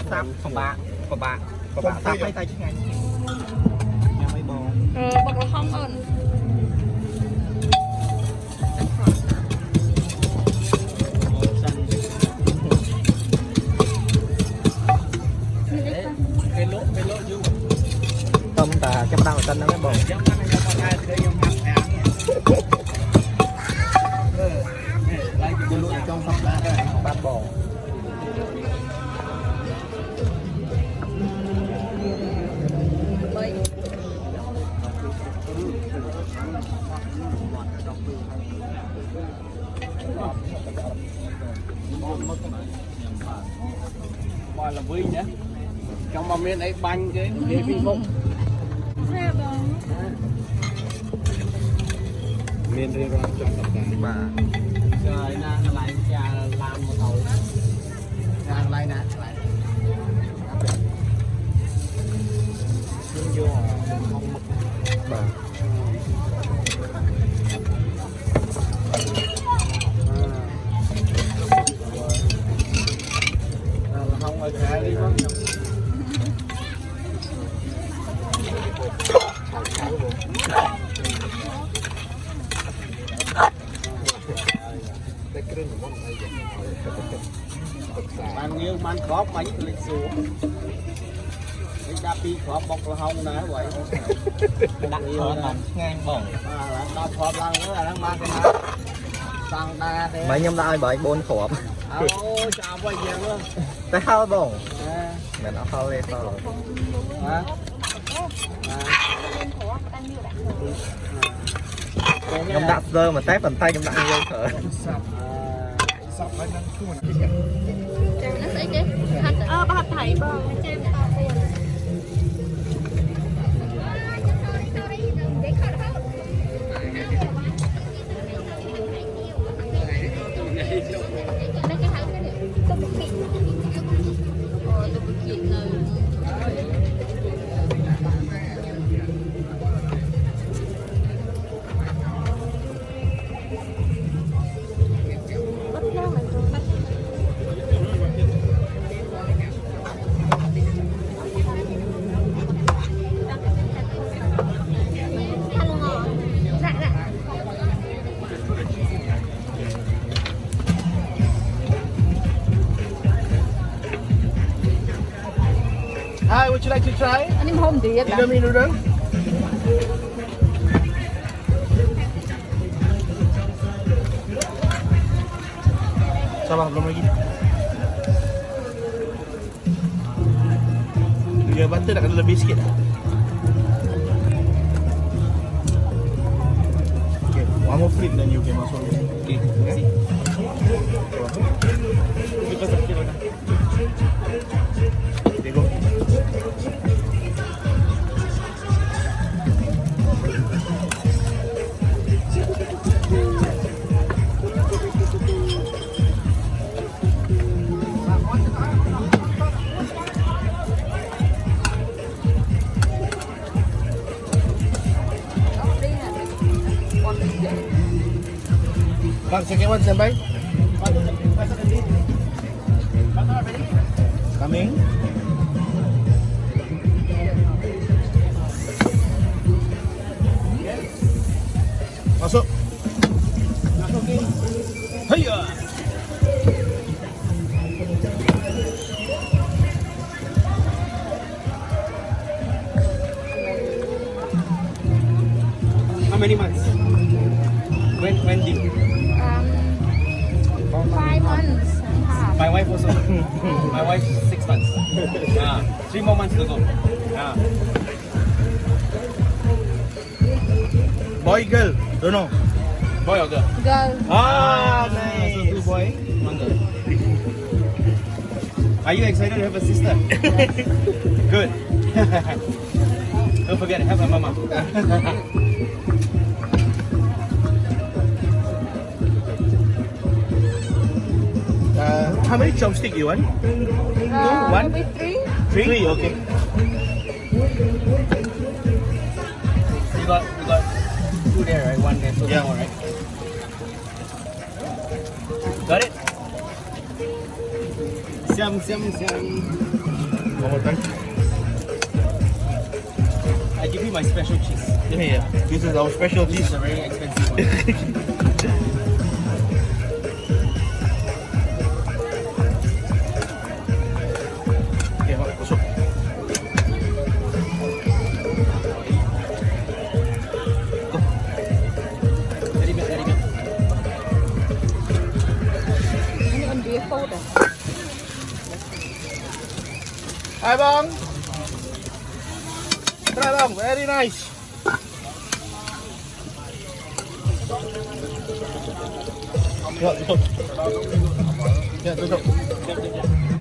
sắp không bạc sắp mấy tay chứ ngay nhà mấy bò bọc là không ơn cái lỗ vô tâm ta chăm đau tân nó mấy bò lại cái lỗ trong sắp đá ba bò mà là vui nhé trong mà miền ấy banh cái phi không miền đây ra trong tập đoàn bà trời na lại nhà làm một đầu ra lại nè lại vô không mực bà không ở nhà đi không bạn yêu bạn khó mấy lịch xuống cái đa pi khó bọc là hông nè vậy đặt yêu là ngang bổng là đau khó lăng nữa là đang mang cái nào sang ta thế mấy nhâm lại bởi 4 khổ ôi chào bây giờ luôn tại sao bổng mình nó khâu lên khâu hả nhâm đặt rơi mà tép bàn tay nhâm đặt rơi thở sắp phải nâng khuôn nó sẽ cái hạt thảy bò xem Hi, would you like to try? anh em hôm thì Indomie noodle. Sabar belum lagi. Dia butter nak kena lebih sikit. Okay, one more flip then you can masuk. Okay, terima kasih. Kita sakit dah. Okay, go. Bang, second one standby. Coming. Masuk. Masukin. Hiya. How many months? When did? 5 months and a half. My wife also. My wife 6 months. 3 more months to go. Boy, girl, don't know. Boy or girl? Girl. Nice. So 2 boy, 1 girl. Are you excited to have a sister? Good. Don't forget, have a mama. How many chopsticks you want? 2, 1? Maybe 3. 3, okay. You got 2 there, right? 1 there, so Yeah. more, right? Got it? Siam, siam, siam. One more time. I give you my special cheese. Yeah. This is our special This dish. is a very expensive one. Okay, masuk. Very good, very good. Ini on beer folder. Hai bang. Try bang, very nice. Ya, tutup. Ya, tutup.